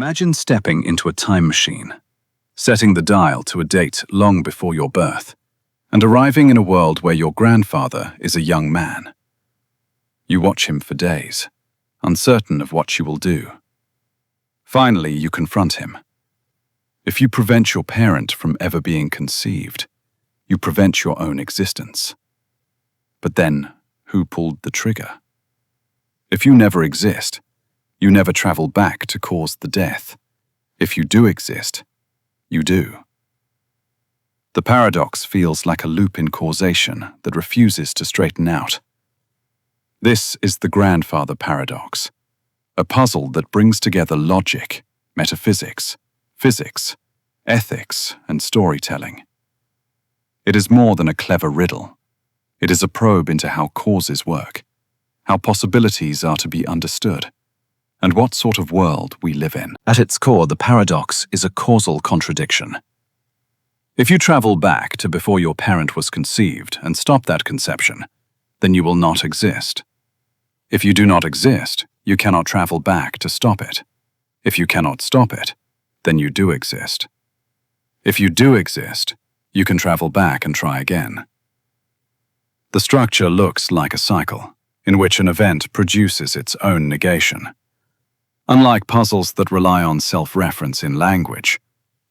Imagine stepping into a time machine, setting the dial to a date long before your birth, and arriving in a world where your grandfather is a young man. You watch him for days, uncertain of what you will do. Finally, you confront him. If you prevent your parent from ever being conceived, you prevent your own existence. But then, who pulled the trigger? If you never exist, you never travel back to cause the death. If you do exist, you do. The paradox feels like a loop in causation that refuses to straighten out. This is the grandfather paradox, a puzzle that brings together logic, metaphysics, physics, ethics, and storytelling. It is more than a clever riddle. It is a probe into how causes work, how possibilities are to be understood, and what sort of world we live in. At its core, the paradox is a causal contradiction. If you travel back to before your parent was conceived and stop that conception, then you will not exist. If you do not exist, you cannot travel back to stop it. If you cannot stop it, then you do exist. If you do exist, you can travel back and try again. The structure looks like a cycle, in which an event produces its own negation. Unlike puzzles that rely on self-reference in language,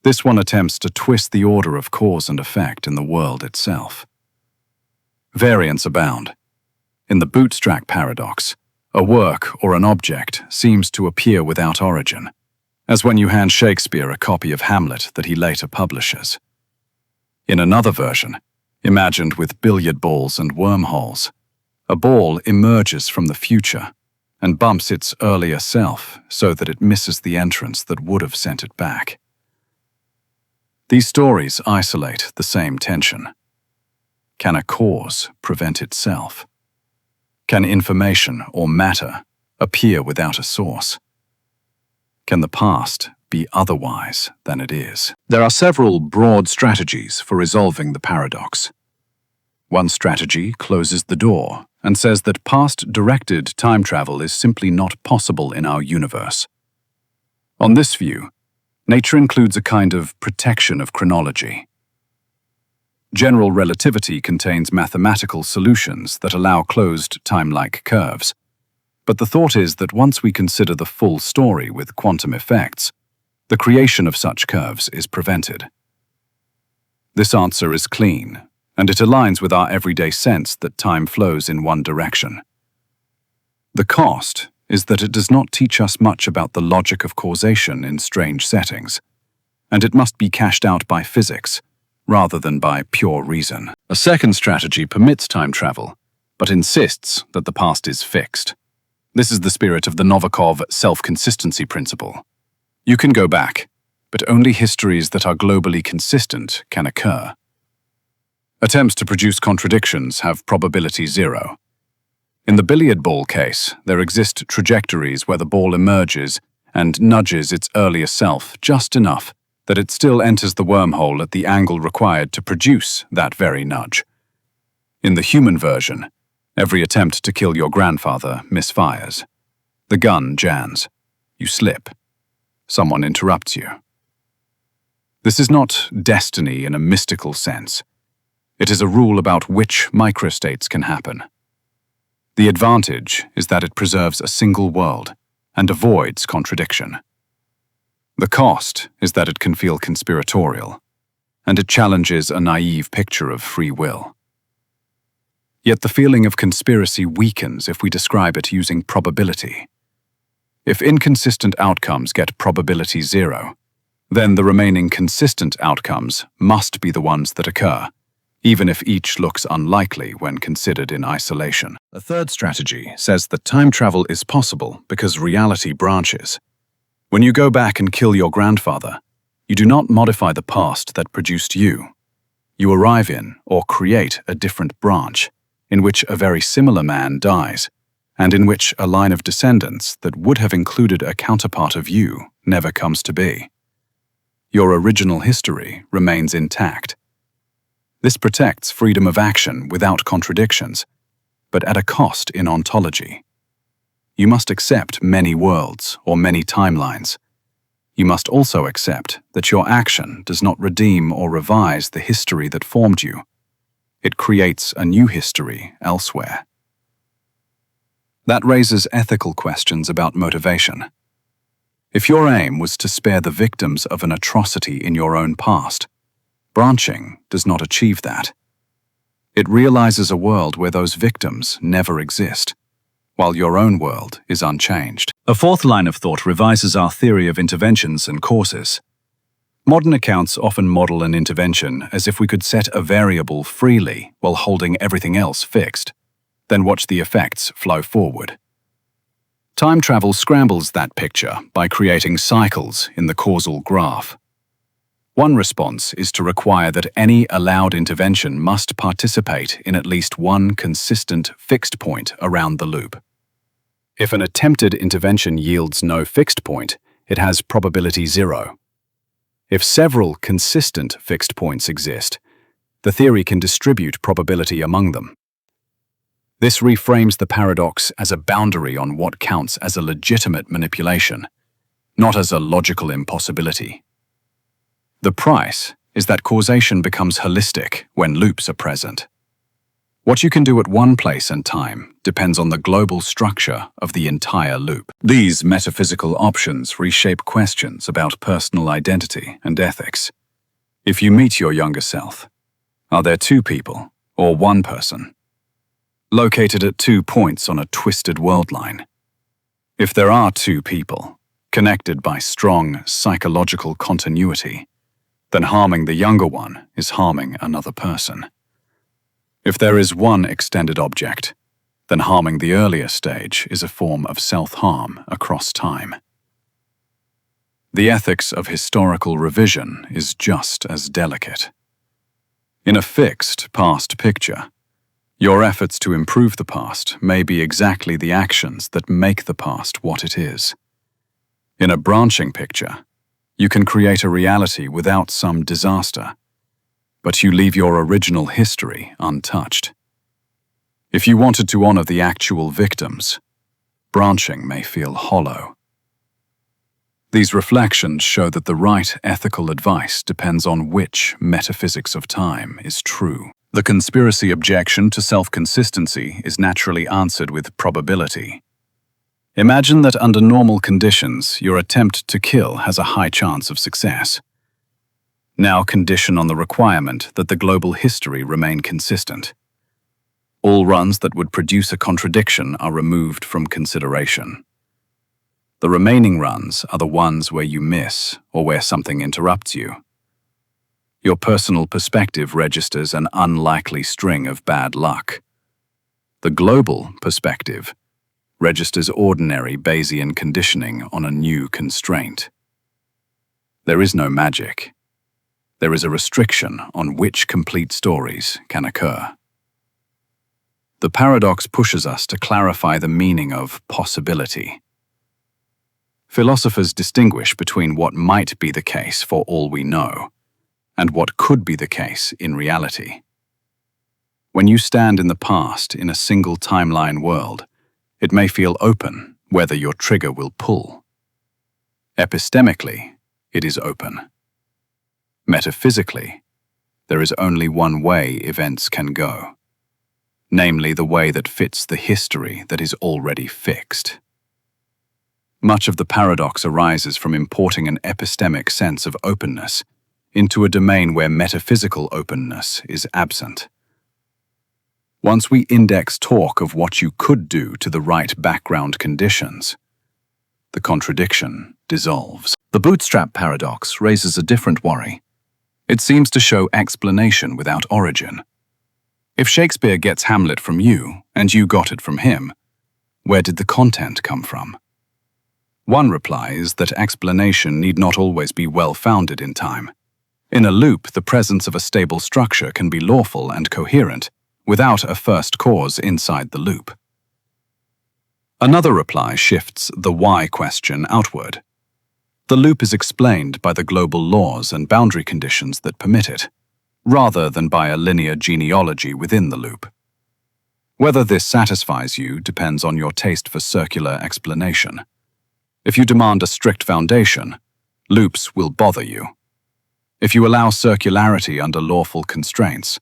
this one attempts to twist the order of cause and effect in the world itself. Variants abound. In the bootstrap paradox, a work or an object seems to appear without origin, as when you hand Shakespeare a copy of Hamlet that he later publishes. In another version, imagined with billiard balls and wormholes, a ball emerges from the future and bumps its earlier self so that it misses the entrance that would have sent it back. These stories isolate the same tension. Can a cause prevent itself? Can information or matter appear without a source? Can the past be otherwise than it is? There are several broad strategies for resolving the paradox. One strategy closes the door and says that past-directed time travel is simply not possible in our universe. On this view, nature includes a kind of protection of chronology. General relativity contains mathematical solutions that allow closed time-like curves. But the thought is that once we consider the full story with quantum effects, the creation of such curves is prevented. This answer is clean, and it aligns with our everyday sense that time flows in one direction. The cost is that it does not teach us much about the logic of causation in strange settings, and it must be cashed out by physics, rather than by pure reason. A second strategy permits time travel, but insists that the past is fixed. This is the spirit of the Novikov self-consistency principle. You can go back, but only histories that are globally consistent can occur. Attempts to produce contradictions have probability 0. In the billiard ball case, there exist trajectories where the ball emerges and nudges its earlier self just enough that it still enters the wormhole at the angle required to produce that very nudge. In the human version, every attempt to kill your grandfather misfires. The gun jams. You slip. Someone interrupts you. This is not destiny in a mystical sense. It is a rule about which microstates can happen. The advantage is that it preserves a single world and avoids contradiction. The cost is that it can feel conspiratorial, and it challenges a naive picture of free will. Yet the feeling of conspiracy weakens if we describe it using probability. If inconsistent outcomes get probability 0, then the remaining consistent outcomes must be the ones that occur, even if each looks unlikely when considered in isolation. A third strategy says that time travel is possible because reality branches. When you go back and kill your grandfather, you do not modify the past that produced you. You arrive in or create a different branch, in which a very similar man dies, and in which a line of descendants that would have included a counterpart of you never comes to be. Your original history remains intact. This protects freedom of action without contradictions, but at a cost in ontology. You must accept many worlds or many timelines. you must also accept that your action does not redeem or revise the history that formed you. It creates a new history elsewhere. That raises ethical questions about motivation. If your aim was to spare the victims of an atrocity in your own past, branching does not achieve that. It realizes a world where those victims never exist, while your own world is unchanged. A fourth line of thought revises our theory of interventions and causes. Modern accounts often model an intervention as if we could set a variable freely while holding everything else fixed, then watch the effects flow forward. Time travel scrambles that picture by creating cycles in the causal graph. One response is to require that any allowed intervention must participate in at least one consistent fixed point around the loop. If an attempted intervention yields no fixed point, it has probability 0. If several consistent fixed points exist, the theory can distribute probability among them. This reframes the paradox as a boundary on what counts as a legitimate manipulation, not as a logical impossibility. The price is that causation becomes holistic when loops are present. What you can do at one place and time depends on the global structure of the entire loop. These metaphysical options reshape questions about personal identity and ethics. If you meet your younger self, are there two people or one person? Located at 2 points on a twisted world line. If there are two people, connected by strong psychological continuity, then harming the younger one is harming another person. If there is one extended object, then harming the earlier stage is a form of self-harm across time. The ethics of historical revision is just as delicate. In a fixed past picture, your efforts to improve the past may be exactly the actions that make the past what it is. In a branching picture, you can create a reality without some disaster, but you leave your original history untouched. If you wanted to honor the actual victims, branching may feel hollow. These reflections show that the right ethical advice depends on which metaphysics of time is true. The conspiracy objection to self-consistency is naturally answered with probability. Imagine that under normal conditions, your attempt to kill has a high chance of success. Now condition on the requirement that the global history remain consistent. All runs that would produce a contradiction are removed from consideration. The remaining runs are the ones where you miss or where something interrupts you. Your personal perspective registers an unlikely string of bad luck. The global perspective registers ordinary Bayesian conditioning on a new constraint. There is no magic. There is a restriction on which complete stories can occur. The paradox pushes us to clarify the meaning of possibility. Philosophers distinguish between what might be the case for all we know and what could be the case in reality. When you stand in the past in a single timeline world, it may feel open whether your trigger will pull. Epistemically, it is open. Metaphysically, there is only one way events can go, namely the way that fits the history that is already fixed. Much of the paradox arises from importing an epistemic sense of openness into a domain where metaphysical openness is absent. Once we index talk of what you could do to the right background conditions, the contradiction dissolves. The bootstrap paradox raises a different worry. It seems to show explanation without origin. If Shakespeare gets Hamlet from you, and you got it from him, where did the content come from? One reply is that explanation need not always be well-founded in time. In a loop, the presence of a stable structure can be lawful and coherent without a first cause inside the loop. Another reply shifts the why question outward. The loop is explained by the global laws and boundary conditions that permit it, rather than by a linear genealogy within the loop. Whether this satisfies you depends on your taste for circular explanation. If you demand a strict foundation, Loops will bother you. If you allow circularity under lawful constraints,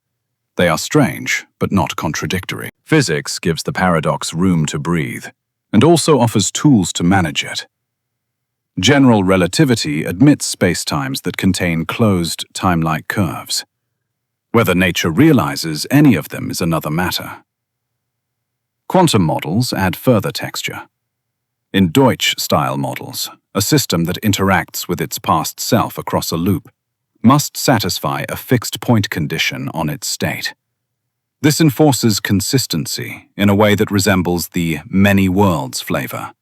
they are strange, but not contradictory. Physics gives the paradox room to breathe, and also offers tools to manage it. General relativity admits spacetimes that contain closed, time-like curves. Whether nature realizes any of them is another matter. Quantum models add further texture. In Deutsch-style models, a system that interacts with its past self across a loop must satisfy a fixed point condition on its state. This enforces consistency in a way that resembles the many worlds flavor,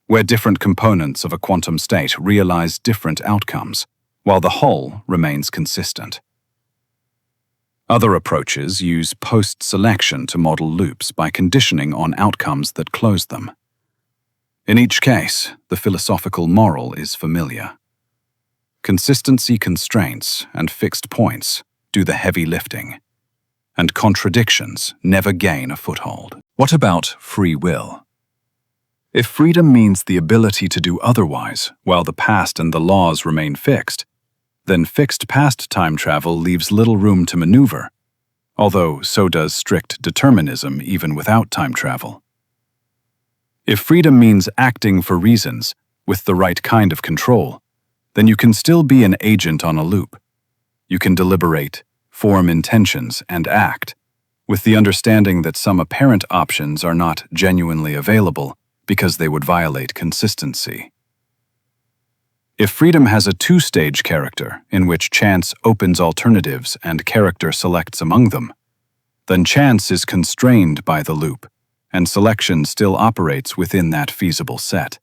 where different components of a quantum state realize different outcomes, while the whole remains consistent. Other approaches use post-selection to model loops by conditioning on outcomes that close them. In each case, the philosophical moral is familiar. Consistency constraints and fixed points do the heavy lifting, and contradictions never gain a foothold. What about free will? If freedom means the ability to do otherwise while the past and the laws remain fixed, then fixed past time travel leaves little room to maneuver, although so does strict determinism even without time travel. If freedom means acting for reasons with the right kind of control, then you can still be an agent on a loop. You can deliberate, form intentions, and act, with the understanding that some apparent options are not genuinely available because they would violate consistency. If freedom has a two-stage character in which chance opens alternatives and character selects among them, then chance is constrained by the loop, and selection still operates within that feasible set.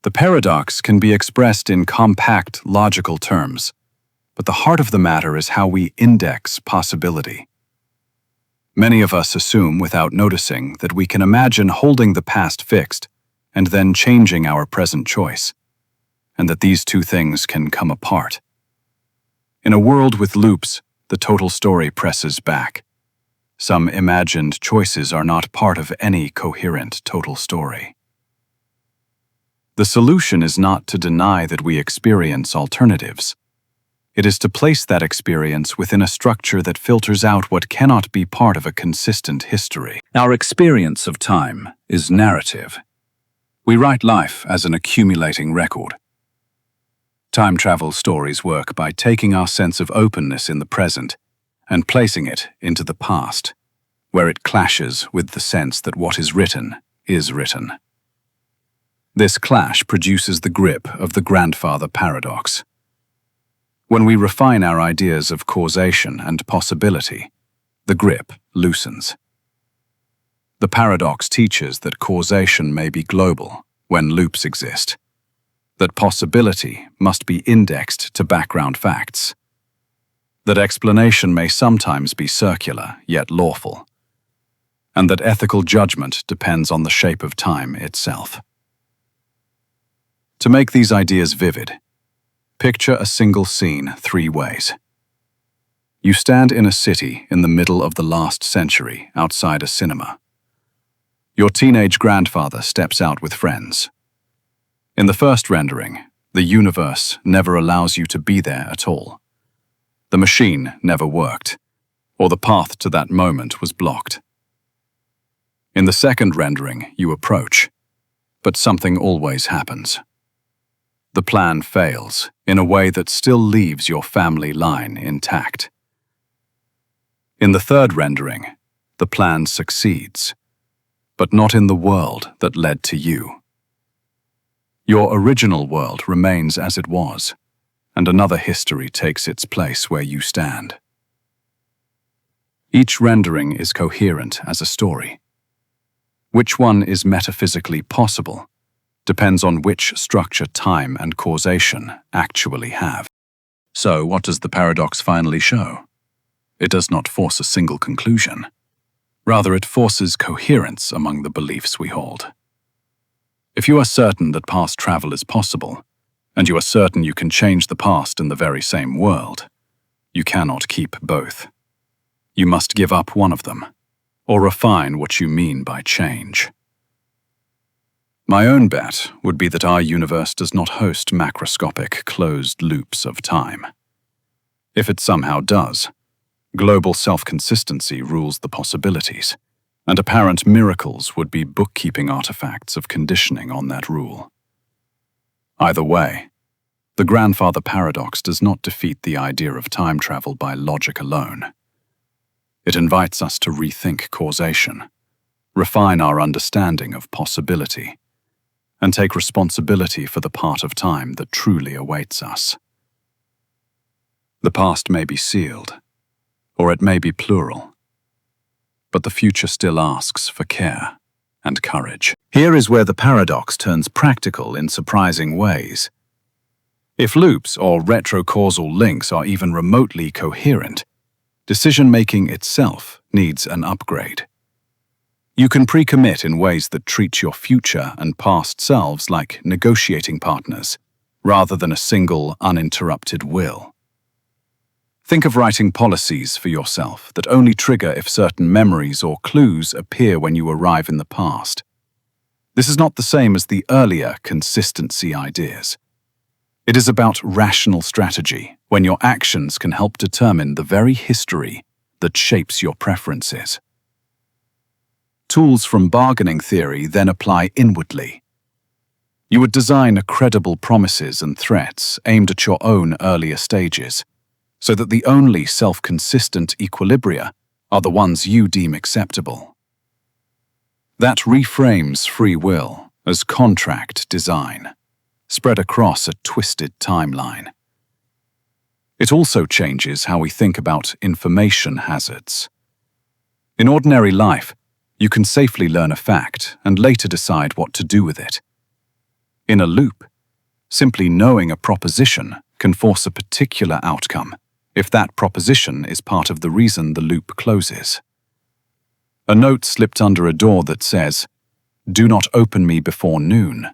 The paradox can be expressed in compact, logical terms, but the heart of the matter is how we index possibility. Many of us assume without noticing that we can imagine holding the past fixed and then changing our present choice, and that these two things can come apart. In a world with loops, the total story presses back. Some imagined choices are not part of any coherent total story. The solution is not to deny that we experience alternatives. It is to place that experience within a structure that filters out what cannot be part of a consistent history. Our experience of time is narrative. We write life as an accumulating record. Time travel stories work by taking our sense of openness in the present and placing it into the past, where it clashes with the sense that what is written is written. This clash produces the grip of the grandfather paradox. When we refine our ideas of causation and possibility, the grip loosens. The paradox teaches that causation may be global when loops exist, that possibility must be indexed to background facts, that explanation may sometimes be circular yet lawful, and that ethical judgment depends on the shape of time itself. To make these ideas vivid, picture a single scene 3 ways. You stand in a city in the middle of the last century outside a cinema. Your teenage grandfather steps out with friends. In the first rendering, the universe never allows you to be there at all. The machine never worked, or the path to that moment was blocked. In the second rendering, you approach, but something always happens. The plan fails in a way that still leaves your family line intact. In the third rendering, the plan succeeds, but not in the world that led to you. Your original world remains as it was, and another history takes its place where you stand. Each rendering is coherent as a story. Which one is metaphysically possible depends on which structure time and causation actually have. So, what does the paradox finally show? It does not force a single conclusion. Rather, it forces coherence among the beliefs we hold. If you are certain that past travel is possible, and you are certain you can change the past in the very same world, you cannot keep both. You must give up one of them, or refine what you mean by change. My own bet would be that our universe does not host macroscopic, closed loops of time. If it somehow does, global self-consistency rules the possibilities, and apparent miracles would be bookkeeping artifacts of conditioning on that rule. Either way, the grandfather paradox does not defeat the idea of time travel by logic alone. It invites us to rethink causation, refine our understanding of possibility, and take responsibility for the part of time that truly awaits us. The past may be sealed, or it may be plural, but the future still asks for care and courage. Here is where the paradox turns practical in surprising ways. If loops or retrocausal links are even remotely coherent, decision-making itself needs an upgrade. You can pre-commit in ways that treat your future and past selves like negotiating partners, rather than a single, uninterrupted will. Think of writing policies for yourself that only trigger if certain memories or clues appear when you arrive in the past. This is not the same as the earlier consistency ideas. It is about rational strategy, when your actions can help determine the very history that shapes your preferences. Tools from bargaining theory then apply inwardly. You would design credible promises and threats aimed at your own earlier stages, so that the only self-consistent equilibria are the ones you deem acceptable. That reframes free will as contract design, spread across a twisted timeline. It also changes how we think about information hazards. In ordinary life, you can safely learn a fact and later decide what to do with it. In a loop, simply knowing a proposition can force a particular outcome if that proposition is part of the reason the loop closes. A note slipped under a door that says, "Do not open me before noon,"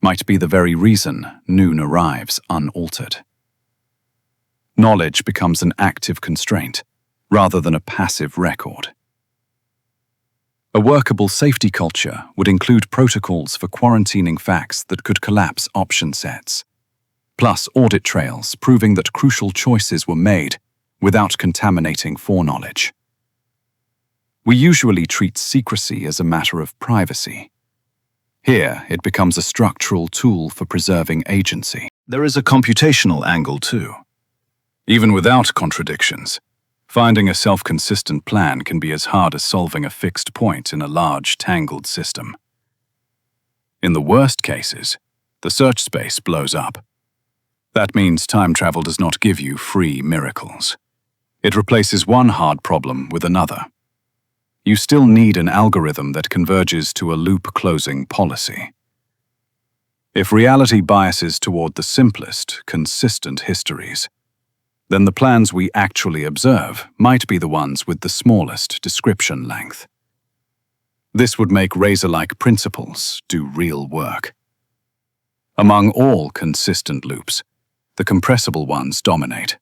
might be the very reason noon arrives unaltered. Knowledge becomes an active constraint, rather than a passive record. A workable safety culture would include protocols for quarantining facts that could collapse option sets, plus audit trails proving that crucial choices were made without contaminating foreknowledge. We usually treat secrecy as a matter of privacy. Here, it becomes a structural tool for preserving agency. There is a computational angle too. Even without contradictions, finding a self-consistent plan can be as hard as solving a fixed point in a large, tangled system. In the worst cases, the search space blows up. That means time travel does not give you free miracles. It replaces one hard problem with another. You still need an algorithm that converges to a loop-closing policy. If reality biases toward the simplest, consistent histories, then the plans we actually observe might be the ones with the smallest description length. This would make razor-like principles do real work. Among all consistent loops, the compressible ones dominate.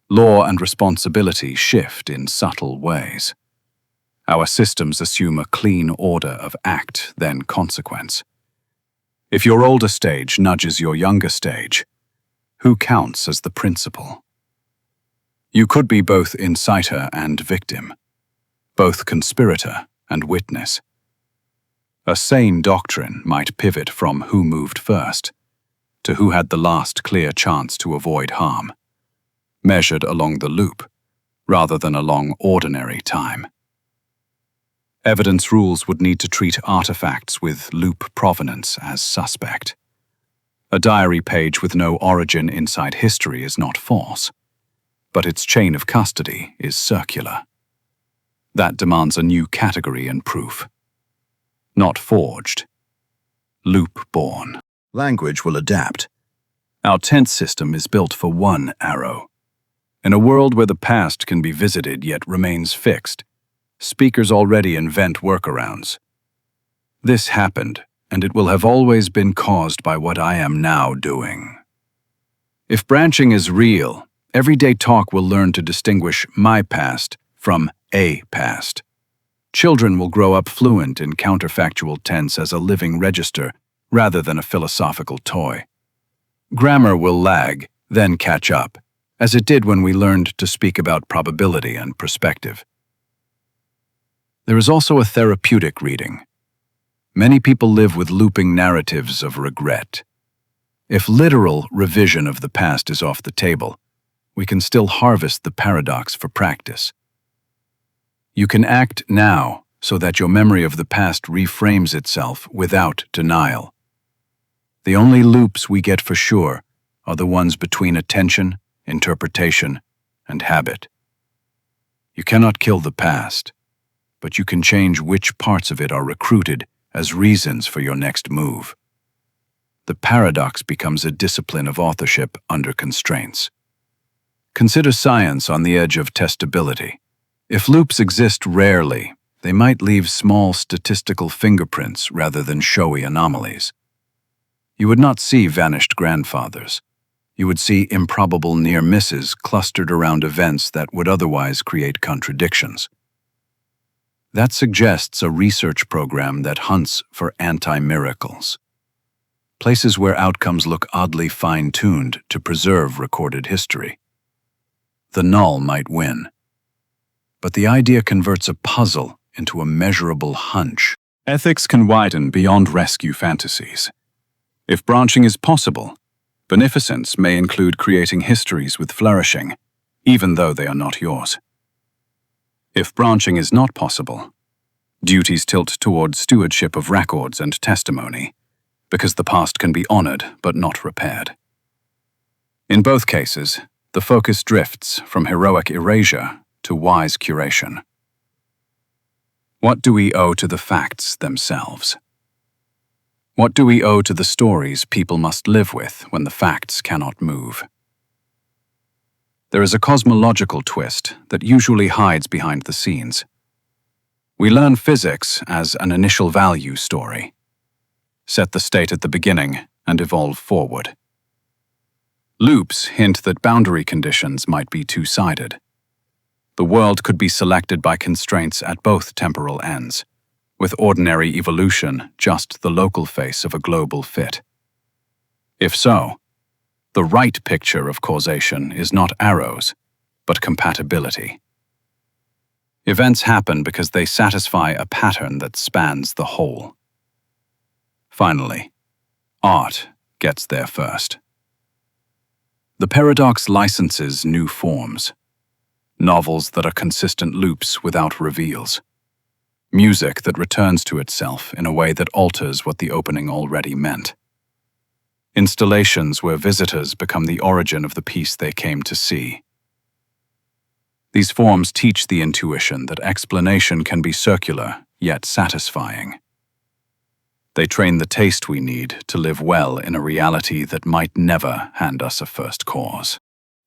Law and responsibility shift in subtle ways. Our systems assume a clean order of act, then consequence. If your older stage nudges your younger stage, who counts as the principal? You could be both inciter and victim, both conspirator and witness. A sane doctrine might pivot from who moved first to who had the last clear chance to avoid harm, measured along the loop rather than along ordinary time. Evidence rules would need to treat artifacts with loop provenance as suspect. A diary page with no origin inside history is not false, but its chain of custody is circular. That demands a new category and proof. Not forged, loop-born. Language will adapt. Our tense system is built for one arrow. In a world where the past can be visited yet remains fixed, speakers already invent workarounds. This happened, and it will have always been caused by what I am now doing. If branching is real, everyday talk will learn to distinguish my past from a past. Children will grow up fluent in counterfactual tense as a living register rather than a philosophical toy. Grammar will lag, then catch up, as it did when we learned to speak about probability and perspective. There is also a therapeutic reading. Many people live with looping narratives of regret. If literal revision of the past is off the table, we can still harvest the paradox for practice. You can act now so that your memory of the past reframes itself without denial. The only loops we get for sure are the ones between attention, interpretation, and habit. You cannot kill the past, but you can change which parts of it are recruited as reasons for your next move. The paradox becomes a discipline of authorship under constraints. Consider science on the edge of testability. If loops exist rarely, they might leave small statistical fingerprints rather than showy anomalies. You would not see vanished grandfathers. You would see improbable near misses clustered around events that would otherwise create contradictions. That suggests a research program that hunts for anti-miracles. Places where outcomes look oddly fine-tuned to preserve recorded history. The null might win. But the idea converts a puzzle into a measurable hunch. Ethics can widen beyond rescue fantasies. If branching is possible, beneficence may include creating histories with flourishing, even though they are not yours. If branching is not possible, duties tilt toward stewardship of records and testimony, because the past can be honored but not repaired. In both cases, the focus drifts from heroic erasure to wise curation. What do we owe to the facts themselves? What do we owe to the stories people must live with when the facts cannot move? There is a cosmological twist that usually hides behind the scenes. We learn physics as an initial value story. Set the state at the beginning and evolve forward. Loops hint that boundary conditions might be two-sided. The world could be selected by constraints at both temporal ends, with ordinary evolution just the local face of a global fit. If so, the right picture of causation is not arrows, but compatibility. Events happen because they satisfy a pattern that spans the whole. Finally, art gets there first. The paradox licenses new forms. Novels that are consistent loops without reveals. Music that returns to itself in a way that alters what the opening already meant. Installations where visitors become the origin of the piece they came to see. These forms teach the intuition that explanation can be circular, yet satisfying. They train the taste we need to live well in a reality that might never hand us a first cause.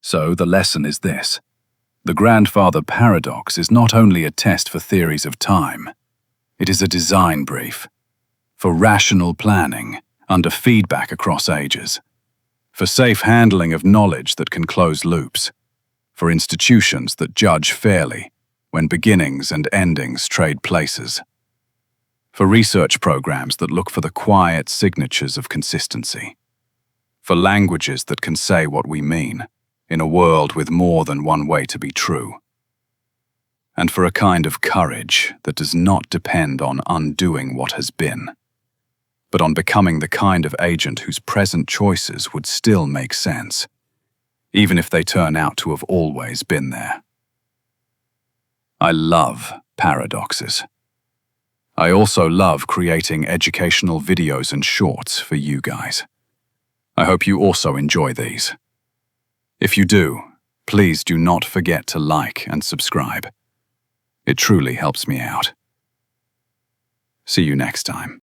So the lesson is this. The grandfather paradox is not only a test for theories of time, it is a design brief for rational planning under feedback across ages, for safe handling of knowledge that can close loops, for institutions that judge fairly when beginnings and endings trade places, for research programs that look for the quiet signatures of consistency, for languages that can say what we mean in a world with more than one way to be true, and for a kind of courage that does not depend on undoing what has been, but on becoming the kind of agent whose present choices would still make sense, even if they turn out to have always been there. I love paradoxes. I also love creating educational videos and shorts for you guys. I hope you also enjoy these. If you do, please do not forget to like and subscribe. It truly helps me out. See you next time.